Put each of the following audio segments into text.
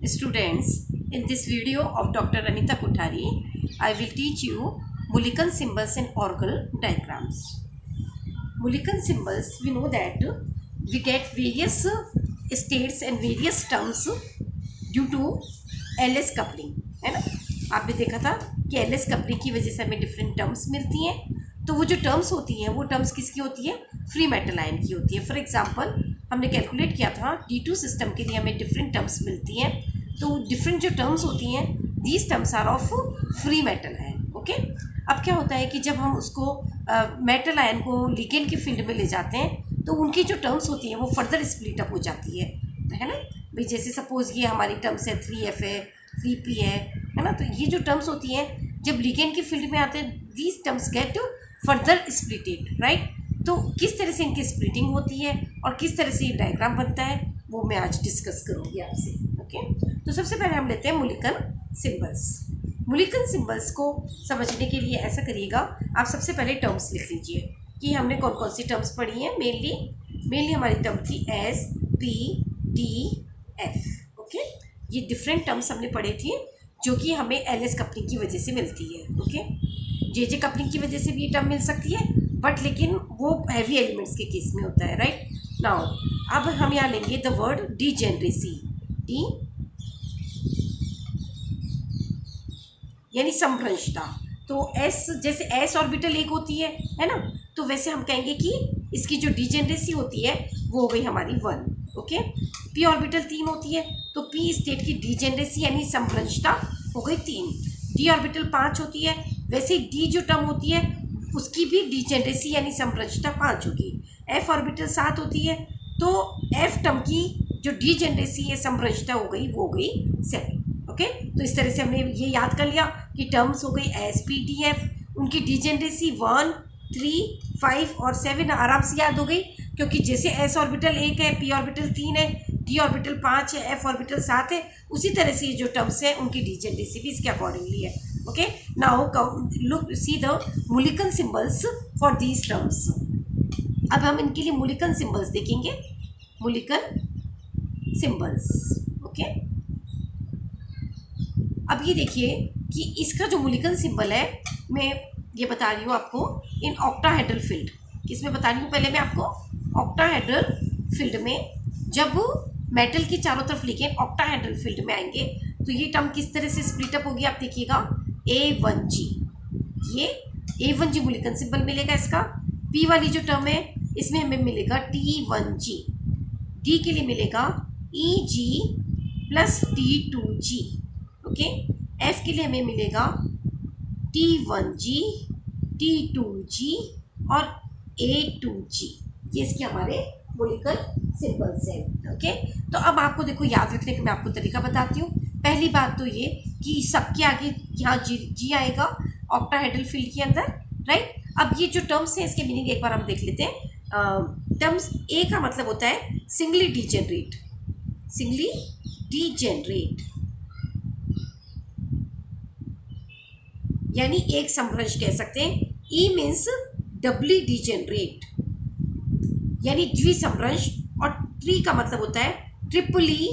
Students, in this video of Dr. Anita Kothari, I will teach you Mulliken symbols and Orgel diagrams. Mulliken symbols, we know that we get various states and various terms due to LS coupling, है ना। आपने देखा था कि LS coupling की वजह से हमें डिफरेंट टर्म्स मिलती हैं। तो वो जो टर्म्स होती हैं वो टर्म्स किसकी होती है? फ्री मेटल आयन की होती है। फॉर एग्जांपल हमने कैलकुलेट किया था D2 सिस्टम के लिए हमें डिफरेंट टर्म्स मिलती हैं। तो डिफरेंट जो टर्म्स होती हैं these terms are of free metal ion. Okay, अब क्या होता है कि जब हम उसको मेटल आयन को लिगेंड के फील्ड में ले जाते हैं तो उनकी जो टर्म्स होती हैं वो फर्दर स्प्लिट अप हो जाती है ना भाई। जैसे सपोज ये हमारी टर्म्स है 3F है, 3P है ना। तो ये जो टर्म्स होती हैं जब लिगेंड के फील्ड में आते हैं these terms get further splitted, right. तो किस तरह से इनकी स्प्लिटिंग होती है और किस तरह से ये डायग्राम बनता है वो मैं आज डिस्कस करूँगी आपसे। ओके, तो सबसे पहले हम लेते हैं मुलिकन सिम्बल्स। मुलिकन सिम्बल्स को समझने के लिए ऐसा करिएगा, आप सबसे पहले टर्म्स लिख लीजिए कि हमने कौन कौन सी टर्म्स पढ़ी हैं। मेनली हमारी टर्म थी SPDF। ओके, ये डिफरेंट टर्म्स हमने पढ़े थे जो कि हमें एलएस कपलिंग की वजह से मिलती है। ओके, जे कपलिंग की वजह से भी ये टर्म मिल सकती है, बट लेकिन वो हैवी एलिमेंट्स के केस में होता है, राइट। नाउ अब हम यहाँ लेंगे द वर्ड डीजेनरेसी, डी यानी संभ्रंशता। तो एस जैसे एस ऑर्बिटल एक होती है ना, तो वैसे हम कहेंगे कि इसकी जो डीजेनरेसी होती है वो हो गई हमारी 1। ओके, पी ऑर्बिटल 3 होती है तो पी स्टेट की डीजेनरेसी यानी संभ्रंशता हो गई 3। डी ऑर्बिटल 5 होती है, वैसे डी जो टर्म होती है उसकी भी डीजेनरेसी यानी संभ्रंशता 5 होगी। एफ ऑर्बिटल 7 होती है तो एफ टर्म की जो डीजेनरेसी है संभ्रंशता हो गई वो हो गई 7। ओके, तो इस तरह से हमने ये याद कर लिया कि टर्म्स हो गई SPDF, उनकी डीजेनरेसी 1, 3, 5 और 7 आराम से याद हो गई, क्योंकि जैसे S ऑर्बिटल 1 है, P ऑर्बिटल 3 है, D ऑर्बिटल 5 है, F ऑर्बिटल 7 है, उसी तरह से ये जो टर्म्स है उनकी डीजेनरेसी भी इसके अकॉर्डिंगली है। Okay, now look see the Mulliken symbols for these terms. अब हम इनके लिए मुलिकन सिंबल्स देखेंगे, मुलिकन सिंबल्स। ओके, अब ये देखिए कि इसका जो मुलिकन सिंबल है मैं ये बता रही हूँ आपको इन ऑक्टाहेड्रल फील्ड। किसमें बता रही हूँ पहले मैं आपको? ऑक्टाहेड्रल फील्ड में। जब मेटल के चारों तरफ लिखे ऑक्टाहेड्रल फील्ड में आएंगे तो ये टर्म किस तरह से स्प्लिट अप होगी आप देखिएगा। A1G, ये A1G मुलिकन सिंबल मिलेगा इसका। P वाली जो टर्म है इसमें हमें मिलेगा T1G, D के लिए मिलेगा EG plus T2G। Okay, F के लिए हमें मिलेगा T1G, T2G और A2G। ये इसके हमारे मोलिकल सिंबल्स हैं। ओके, तो अब आपको देखो याद रखने का मैं आपको तरीका बताती हूँ। पहली बात तो ये कि सबके आगे यहाँ जी आएगा ऑक्टाहेड्रल फील्ड के अंदर, राइट। अब ये जो टर्म्स हैं इसके मीनिंग एक बार हम देख लेते हैं। टर्म्स ए का मतलब होता है सिंगली डीजेनरेट, सिंगली डीजेनरेट यानी एक संभ्रंश कह सकते हैं। ई मीन्स डबली डीजेनरेट यानी द्विसंभ्रंश, और ट्री का मतलब होता है ट्रिपली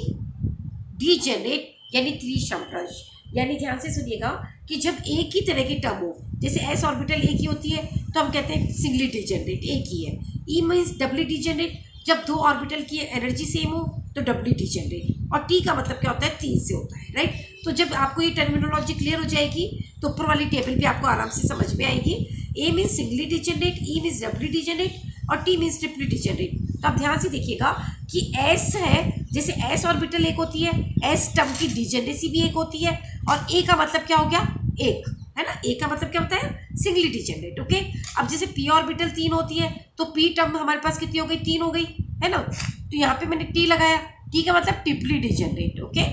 डीजेनरेट यानी त्रिसंभ्रंश। यानी ध्यान से सुनिएगा कि जब एक ही तरह की टर्म हो, जैसे एस ऑर्बिटल एक ही होती है तो हम कहते हैं सिंगली डीजेनरेट, एक ही है। ई मीन्स डबली डीजेनरेट, जब दो ऑर्बिटल की एनर्जी सेम हो तो डबली डीजेनरेट। और टी का मतलब क्या होता है? 3 से होता है, राइट। तो जब आपको ये टर्मिनोलॉजी क्लियर हो जाएगी तो ऊपर वाली टेबल भी आपको आराम से समझ में आएगी। A means singly degenerate, E means doubly degenerate और टी मीन्स ट्रिपली डीजेनरेट। तो आप ध्यान से देखिएगा कि एस है, जैसे एस ऑर्बिटल एक होती है, एस टर्म की डीजेनरेसी भी एक होती है, और ए का मतलब क्या हो गया? एक, है ना। ए का मतलब क्या होता है? Singly degenerate. ओके, अब जैसे पी ऑर्बिटल 3 होती है तो पी टर्म हमारे पास कितनी हो गई? 3 हो गई, है ना। तो यहाँ पे मैंने टी लगाया, टी का मतलब ट्रिपली डीजेनरेट। ओके,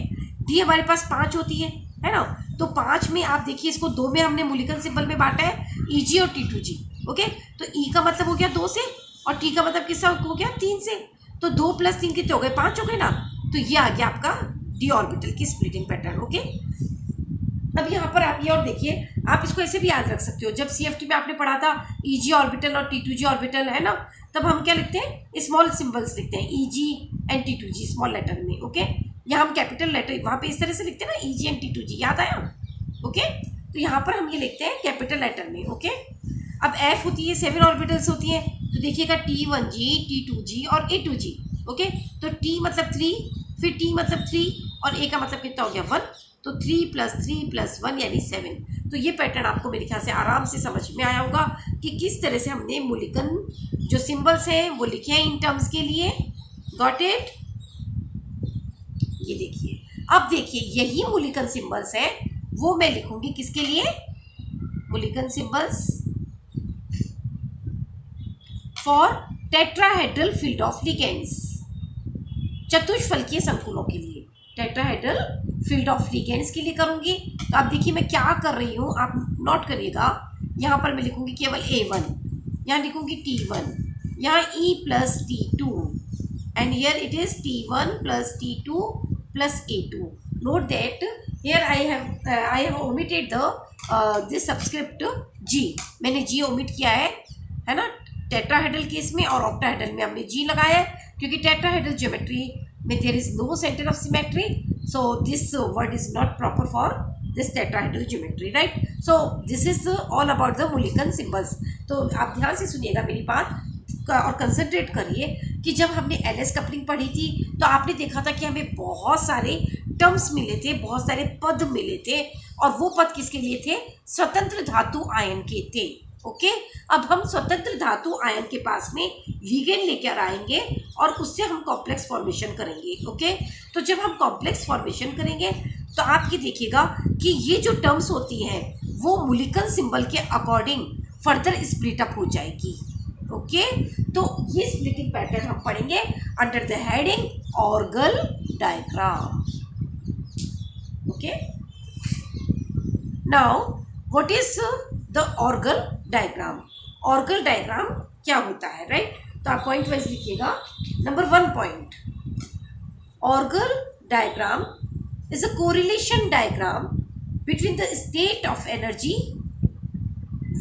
डी हमारे पास 5 होती है ना। तो 5 में आप देखिए इसको 2 में हमने मुलिकन सिंबल में बांटा है, ईजी और T2G। ओके, तो ई का मतलब हो गया 2 से और टी का मतलब किससे हो गया? 3 से। तो 2 + 3 कितने हो गए? 5 हो गए ना। तो ये आ गया आपका डी ऑर्बिटल की स्प्लिटिंग पैटर्न। ओके, अब यहाँ पर आप ये और देखिए, आप इसको ऐसे भी याद रख सकते हो। जब CFT में आपने पढ़ा था EG ऑर्बिटल और T2G ऑर्बिटल, है ना, तब हम क्या लिखते हैं? स्मॉल सिंबल्स लिखते हैं, EG and T2G small letter में। ओके, यहाँ हम कैपिटल लेटर वहाँ पे इस तरह से लिखते हैं ना EGNT2G, याद आया? ओके, तो यहाँ पर हम ये लिखते हैं कैपिटल लेटर में। ओके, अब F होती है 7 ऑर्बिटल्स होती है, तो देखिएगा T1G, T2G और A2G। ओके, तो T मतलब 3, फिर T मतलब 3 और A का मतलब कितना हो गया 1, तो 3 + 3 + 1 यानी 7। तो ये पैटर्न आपको मेरे ख्याल से आराम से समझ में आया होगा कि किस तरह से हमने मूल्यांकन जो सिंबल्स हैं वो लिखे हैं इन टर्म्स के लिए। Got it? ये देखिए, अब देखिए यही मूल्यांकन सिंबल्स है वो मैं लिखूंगी किसके लिए? मूल्यांकन symbols for tetrahedral field of ligands, चतुष्फलकीय संकुलों के लिए, टेट्राहेड्रल फील्ड ऑफ लिगेंड्स के लिए करूंगी। तो आप देखिए मैं क्या कर रही हूँ, आप नोट करिएगा। यहाँ पर मैं लिखूंगी केवल A1, यहाँ लिखूंगी T1, यहाँ E + T2 and here it is T1 + T2 + A2। Note that here I have omitted the this subscript G, मैंने G ओमिट किया है ना? टेट्राहेड्रल केस में और ऑक्टाहेड्रल में हमने G लगाया है, क्योंकि टेट्राहेड्रल ज्योमेट्री में there is no centre of symmetry, so this word is not proper for this tetrahedral geometry, right? So this is all about the मूल्यांकन symbols। तो आप ध्यान से सुनिएगा मेरी बात और कंसंट्रेट करिए कि जब हमने LS कपलिंग पढ़ी थी तो आपने देखा था कि हमें बहुत सारे टर्म्स मिले थे, बहुत सारे पद मिले थे, और वो पद किसके लिए थे? स्वतंत्र धातु आयन के थे। ओके, अब हम स्वतंत्र धातु आयन के पास में लिगेंड लेकर आएंगे और उससे हम कॉम्प्लेक्स फॉर्मेशन करेंगे। ओके, तो जब हम कॉम्प्लेक्स फॉर्मेशन करेंगे तो आप ये देखिएगा कि ये जो टर्म्स होती हैं वो मूल्यांकन सिंबल के अकॉर्डिंग फर्दर स्प्लिट अप हो जाएगी। ओके, तो ये स्प्लिटिंग पैटर्न हम पढ़ेंगे under the heading Orgel diagram. Okay, now what is the Orgel diagram? Orgel diagram क्या होता है, राइट? तो आप पॉइंट वाइज लिखिएगा। Number 1 point, Orgel diagram is a correlation diagram between the state of energy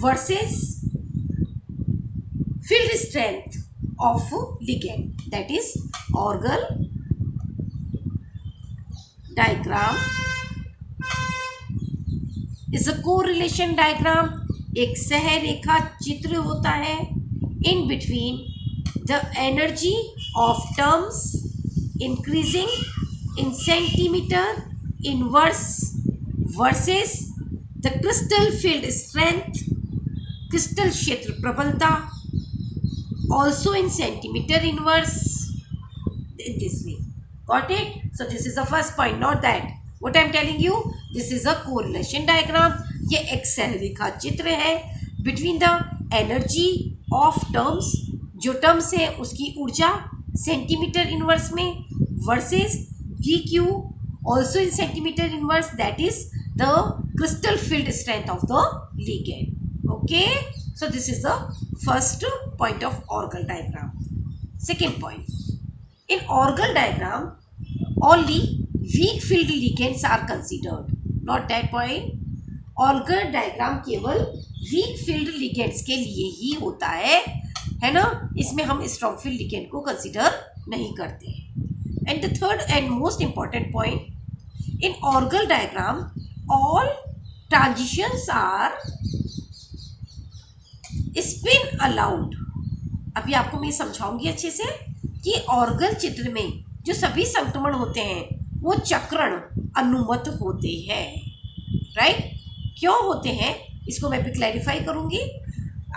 versus field strength of ligand, that is orgel diagram is a correlation diagram, एक सहरेखा चित्र होता है in between the energy of terms increasing in centimeter inverse versus the crystal field strength, crystal क्षेत्र प्रबलता also in centimeter inverse, in this way. Got it? So this is the first point. Not that what I am telling you, this is a correlation diagram. ये एक सहरेखा चित्र है between the energy of terms, जो terms है उसकी ऊर्जा centimetre inverse में versus dq also in centimeter inverse, that is the crystal field strength of the ligand. Okay, so this is the first point of orgel diagram. Second point, in orgel diagram only weak field ligands are considered. Not that point. Orgel diagram केवल weak field ligands के लिए ही होता है ना? इसमें हम strong field ligand को कंसिडर नहीं करते। And the third and most important point, in Orgel diagram all transitions are spin allowed. अभी आपको मैं समझाऊंगी अच्छे से कि ऑर्गल चित्र में जो सभी संक्रमण होते हैं वो चक्रण अनुमत होते हैं, राइट? क्यों होते हैं इसको मैं भी क्लैरिफाई करूंगी।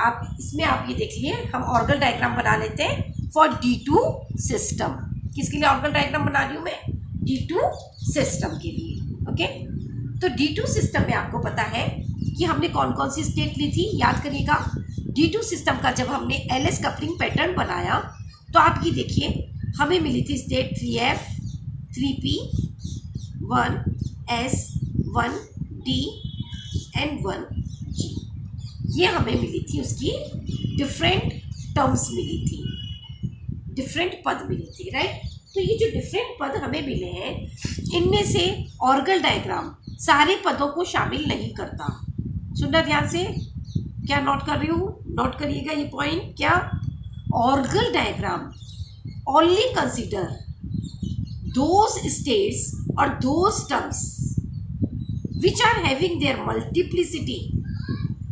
आप इसमें आप ये देखिए, हम ऑर्गल डायग्राम बना लेते हैं फॉर D2 सिस्टम। किसके लिए ऑर्गल डायग्राम बना रही हूँ मैं? D2 सिस्टम के लिए। ओके, तो D2 सिस्टम में आपको पता है कि हमने कौन कौन सी स्टेट ली थी, याद करिएगा। D2 सिस्टम का जब हमने LS कपलिंग पैटर्न बनाया तो आप ये देखिए हमें मिली थी state 3F, 3P, 1S, 1D and 1G। ये हमें मिली थी, उसकी डिफरेंट टर्म्स मिली थी, डिफरेंट पद मिली थी, राइट? तो ये जो डिफरेंट पद हमें मिले हैं इनमें से ऑर्गल डायग्राम सारे पदों को शामिल नहीं करता। सुनना ध्यान से, क्या नोट कर रही हूँ, नोट करिएगा ये पॉइंट। क्या? Orgel diagram only consider those states or those terms which are having their multiplicity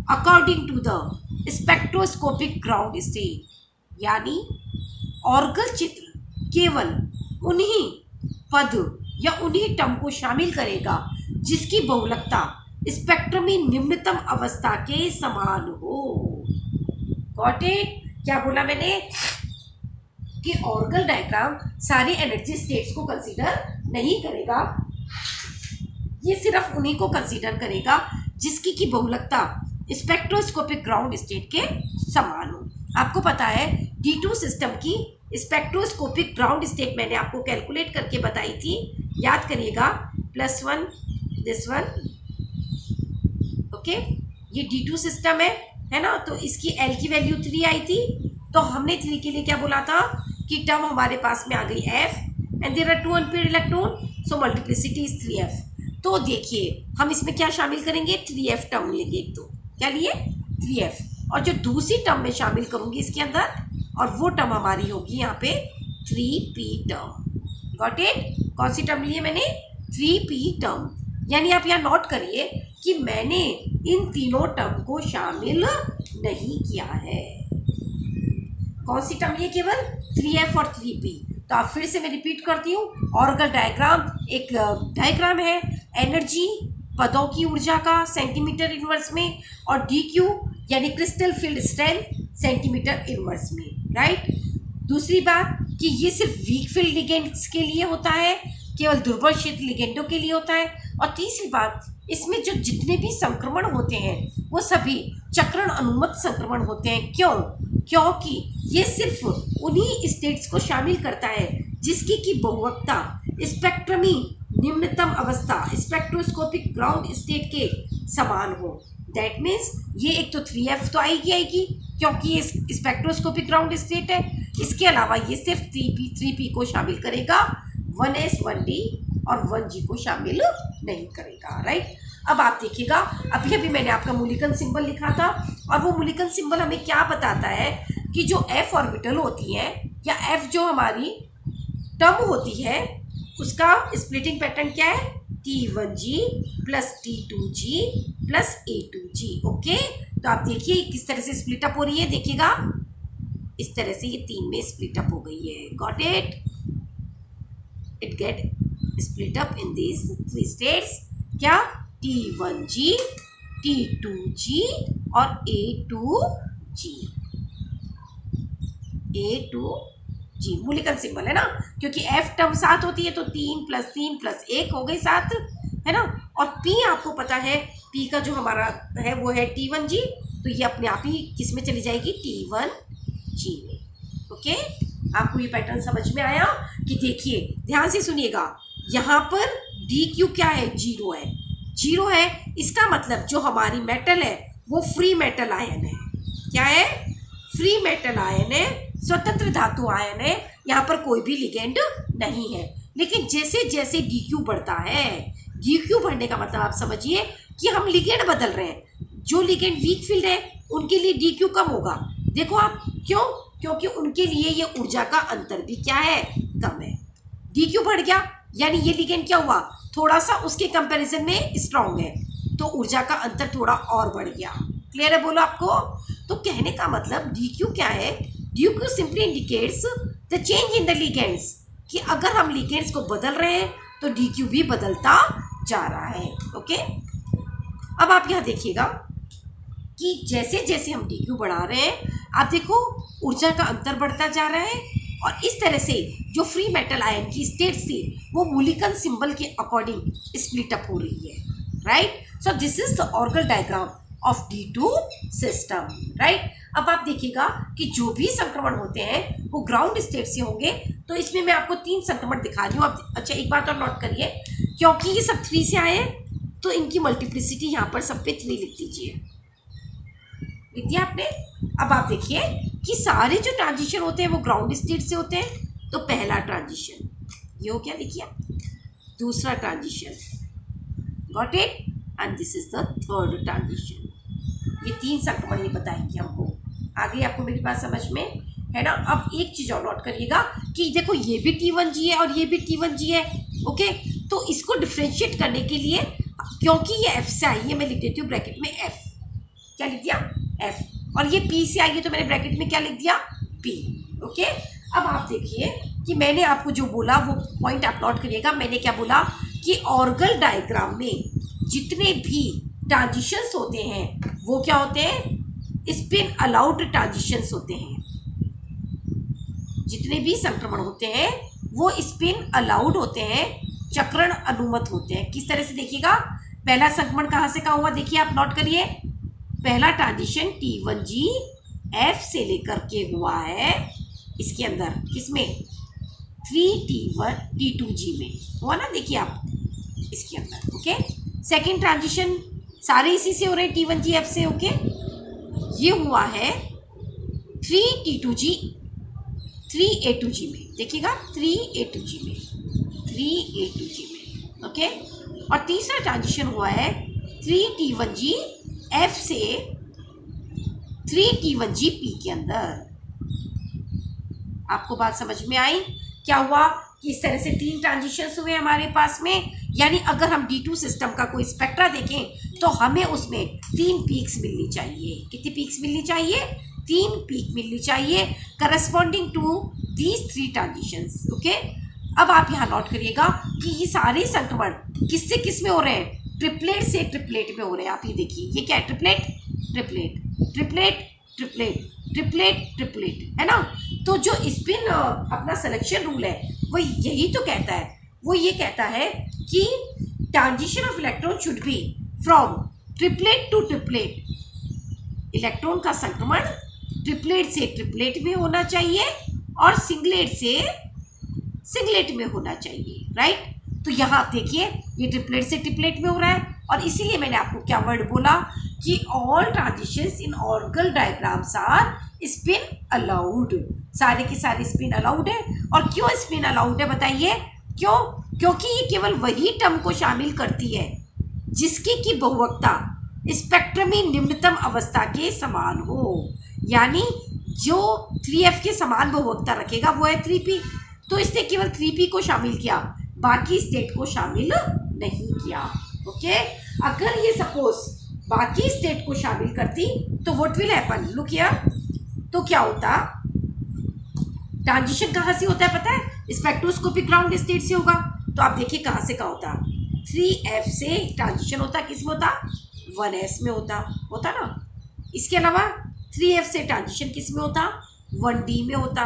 according to the spectroscopic ground state, यानी ऑर्गल चित्र केवल उन्हीं पद या उन्हीं टर्म को शामिल करेगा जिसकी बहुलकता स्पेक्ट्रम में निम्नतम अवस्था के समान हो। Got it? क्या बोला मैंने कि ऑर्गल डायग्राम सारी एनर्जी स्टेट्स को कंसीडर नहीं करेगा, ये सिर्फ उन्हीं को कंसीडर करेगा जिसकी की बहुलकता स्पेक्ट्रोस्कोपिक ग्राउंड स्टेट के समान हो। आपको पता है D2 सिस्टम की स्पेक्ट्रोस्कोपिक ग्राउंड स्टेट मैंने आपको कैलकुलेट करके बताई थी, याद करिएगा, +1 दिस वन, ओके। ये D2 सिस्टम है ना, तो इसकी L की वैल्यू 3 आई थी, तो हमने 3 के लिए क्या बोला था कि टर्म हमारे पास में आ गई F and there are 2 unpaired electron, so multiplicity is 3F। तो देखिए हम इसमें क्या शामिल करेंगे, 3F टर्म लेंगे, एक तो क्या लिए 3F, और जो दूसरी टर्म में शामिल करूंगी इसके अंदर, और वो टर्म हमारी होगी यहाँ पे 3P टर्म। Got it? कौन सी टर्म लिए मैंने, 3P टर्म। यानी आप यहाँ नोट करिए कि मैंने इन तीनों टर्म को शामिल नहीं किया है। कौन सी टर्म लिए, केवल 3F और 3P। तो आप फिर से मैं रिपीट करती हूँ, ऑर्गल डायग्राम एक डायग्राम है एनर्जी पदों की ऊर्जा का सेंटीमीटर इनवर्स में, और DQ यानी crystal field strength centimetre inverse में, राइट। दूसरी बात कि ये सिर्फ वीक फील्ड लिगेंड्स के लिए होता है, केवल दुर्बल क्षेत्र लिगेंडों के लिए होता है। और तीसरी बात, इसमें जो जितने भी संक्रमण होते हैं वो सभी चक्रण अनुमत संक्रमण होते हैं। क्यों? क्योंकि ये सिर्फ उन्हीं स्टेट्स को शामिल करता है जिसकी की बहुवक्ता स्पेक्ट्रमी निम्नतम अवस्था स्पेक्ट्रोस्कोपिक ग्राउंड स्टेट के समान हो। दैट मीन्स ये एक तो 3F तो आएगी क्योंकि ये स्पेक्ट्रोस्कोपिक ग्राउंड स्टेट है। इसके अलावा ये सिर्फ 3P को शामिल करेगा, 1S 1D और 1G को शामिल नहीं करेगा, राइट। अब आप देखिएगा, अभी अभी मैंने आपका मूलिकन सिंबल लिखा था, और वो मूलिकन सिंबल हमें क्या बताता है कि जो F ऑर्बिटल होती है या F जो हमारी टर्म होती है उसका स्प्लिटिंग पैटर्न क्या है, T1G plus T2G plus A2G। Okay, तो आप देखिए किस तरह से स्प्लिट अप हो रही है, देखिएगा इस तरह से ये 3 में स्प्लिट अप हो गई है। Got it? It get split up in these 3 states, क्या, T1G T2G और A2G। मूलिकन सिंबल है ना, क्योंकि F टर्म 7 होती है तो 3 + 3 + 1 हो गई 7, है ना। और P आपको पता है, P का जो हमारा है वो है T1G, तो ये अपने आप ही किस में चली जाएगी, T1G में। ओके, आपको ये पैटर्न समझ में आया? कि देखिए ध्यान से सुनिएगा, यहाँ पर DQ क्या है, 0 है। 0 है, इसका मतलब जो हमारी मेटल है वो फ्री मेटल आयन है। क्या है, फ्री मेटल आयन है, स्वतंत्र धातु आयन है, यहाँ पर कोई भी लिगेंड नहीं है। लेकिन जैसे जैसे DQ बढ़ता है, DQ बढ़ने का मतलब आप समझिए कि हम लिगेंड बदल रहे हैं। जो लिगेंड वीक फील्ड है उनके लिए DQ कम होगा। देखो आप, क्यों? क्योंकि उनके लिए ये ऊर्जा का अंतर भी क्या है, कम है। DQ बढ़ गया यानी ये लिगेंड क्या हुआ, थोड़ा सा उसके कंपैरिजन में स्ट्रांग है, तो ऊर्जा का अंतर थोड़ा और बढ़ गया। क्लियर है बोलो आपको? तो कहने का मतलब DQ क्या है, DQ simply indicates the change in the ligands, कि अगर हम लिगेंड्स को बदल रहे हैं तो DQ भी बदलता जा रहा है। ओके, अब आप यहाँ देखिएगा कि जैसे जैसे हम DQ बढ़ा रहे हैं, आप देखो ऊर्जा का अंतर बढ़ता जा रहा है, और इस तरह से जो फ्री मेटल आयन की स्टेट्स थी वो मूलिकन सिंबल के अकॉर्डिंग स्प्लिट अप हो रही है, right. So this is the Orgel diagram of D2 system, right. अब आप देखिएगा कि जो भी संक्रमण होते हैं वो ग्राउंड स्टेट से होंगे, तो इसमें मैं आपको 3 संक्रमण दिखा रही हूँ। अब अच्छा एक बात और नोट करिए, क्योंकि ये सब 3 से आए हैं तो इनकी मल्टीप्लिसिटी यहाँ पर सब पे 3 लिख दीजिए, लिख दिया आपने। अब आप देखिए कि सारे जो ट्रांजिशन होते हैं वो ग्राउंड स्टेट से होते हैं। तो पहला ट्रांजिशन ये हो गया, देखिए, दूसरा transition, got it, and this is the third transition. ये 3 संक्रमण ये बताएंगे हमको। आगे आपको मेरी बात समझ में है ना। अब एक चीज और नोट करिएगा कि कि देखो ये भी T1G है और ये भी T1G है। ओके, तो इसको डिफ्रेंशिएट करने के लिए, क्योंकि ये F से आई है, मैं लिख देती हूँ ब्रैकेट में F। क्या लिख दिया? F। और ये P से आई है तो मैंने ब्रैकेट में क्या लिख दिया? P। ओके, अब आप देखिए कि मैंने आपको जो बोला वो पॉइंट आप नोट करिएगा। मैंने क्या बोला कि ऑर्गल डायग्राम में जितने भी ट्रांजिशंस होते हैं वो क्या होते हैं? स्पिन अलाउड ट्रांजिशंस होते हैं। जितने भी संक्रमण होते हैं वो स्पिन अलाउड होते हैं, चक्रण अनुमत होते हैं। किस तरह से देखिएगा, पहला संक्रमण कहां से कहां हुआ, देखिए आप नोट करिए। पहला ट्रांजिशन T1G F से लेकर के हुआ है इसके अंदर, किसमें? 3T2G में हुआ ना, देखिए आप इसके अंदर। ओके, सेकेंड ट्रांजिशन सारे इसी से हो रहे हैं, T1G F से। ओके, ये हुआ है 3T2G 3A2G में, देखिएगा 3A2G में, 3A2G में। ओके, और तीसरा ट्रांजिशन हुआ है 3T1G F से 3T1G P के अंदर। आपको बात समझ में आई? क्या हुआ कि इस तरह से 3 ट्रांजिशंस हुए हमारे पास में। यानी अगर हम D2 सिस्टम का कोई स्पेक्ट्रा देखें तो हमें उसमें 3 पीक्स मिलनी चाहिए। कितनी पीक्स मिलनी चाहिए? 3 पीक मिलनी चाहिए corresponding to these 3 transitions. Okay, अब आप यहाँ नोट करिएगा कि ये सारे संक्रमण किससे किस में हो रहे हैं? ट्रिपलेट से ट्रिपलेट में हो रहे हैं। आप ये देखिए, ये क्या है? Triplet triplet triplet triplet triplet triplet, है ना। तो जो स्पिन अपना सिलेक्शन रूल है वो यही तो कहता है, वो ये कहता है कि transition of electron should be from triplet to triplet. Electron का संक्रमण ट्रिपलेट से ट्रिपलेट में होना चाहिए और सिंगलेट से सिंगलेट में होना चाहिए, राइट। तो यहाँ आप देखिए ये ट्रिपलेट से ट्रिपलेट में हो रहा है, और इसीलिए मैंने आपको क्या वर्ड बोला कि all transitions in Orgel diagrams are spin allowed. सारे के सारे स्पिन अलाउड है। और क्यों स्पिन अलाउड है बताइए? क्यों? क्योंकि ये केवल वही टर्म को शामिल करती है जिसकी की बहुवक्ता स्पेक्ट्रम में निम्नतम अवस्था के समान हो। यानी जो 3F के समान बहुवक्ता रखेगा वो है 3P। तो इसने केवल 3P को शामिल किया, बाकी स्टेट को शामिल नहीं किया। ओके, अगर ये सपोज बाकी स्टेट को शामिल करती तो what will happen? Look here, तो क्या होता? ट्रांजिशन कहां से होता है पता है? स्पेक्ट्रोस्कोपिक ग्राउंड स्टेट से होगा। तो आप देखिए कहां से कहां होता? 3F से ट्रांजिशन होता, किस में होता? 1S में होता ना। इसके अलावा 3F से ट्रांजिशन किस में होता? 1D में होता।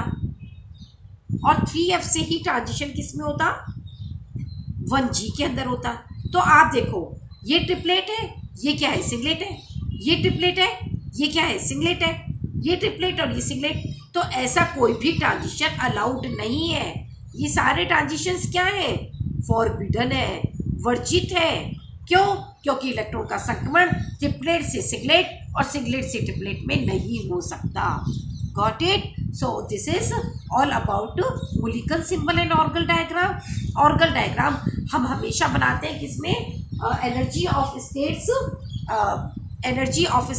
और 3F से ही ट्रांजिशन किस में होता? 1G के अंदर होता। तो आप देखो, ये ट्रिपलेट है, ये क्या है? सिंगलेट है। ये ट्रिपलेट है, ये क्या है? सिंगलेट है। ये ट्रिपलेट और ये सिंगलेट। तो ऐसा कोई भी ट्रांजिशन अलाउड नहीं है। ये सारे ट्रांजिशंस क्या है? फॉरबिडन है, वर्जित है। क्यों? क्योंकि इलेक्ट्रॉन का संक्रमण ट्रिपलेट से सिंगलेट और सिंगलेट से ट्रिपलेट में नहीं हो सकता। Got it? So this is all about Mulliken symbol and Orgel diagram. Orgel diagram हम हमेशा बनाते हैं किसमें? Energy of states, energy of